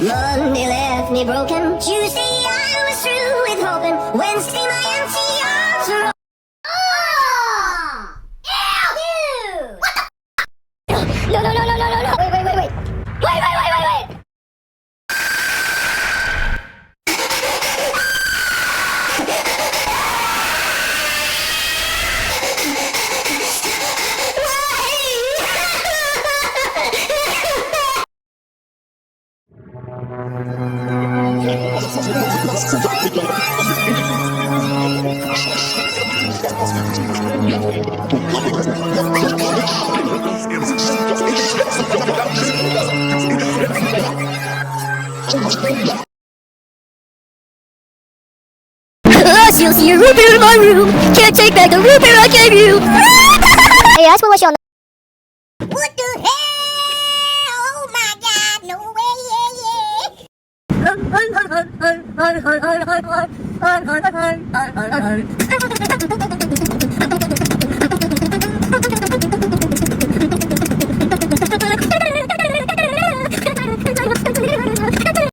Monday left me broken. Tuesday I was through with hoping. Wednesday my empty arms were. Oh! Ew! What the? No! Wait! Wait! Lost, you'll see a root beer in my room. Can't take back the root beer I gave you. Hey, I just want to watch you on. What the hell? Oh my God! No way!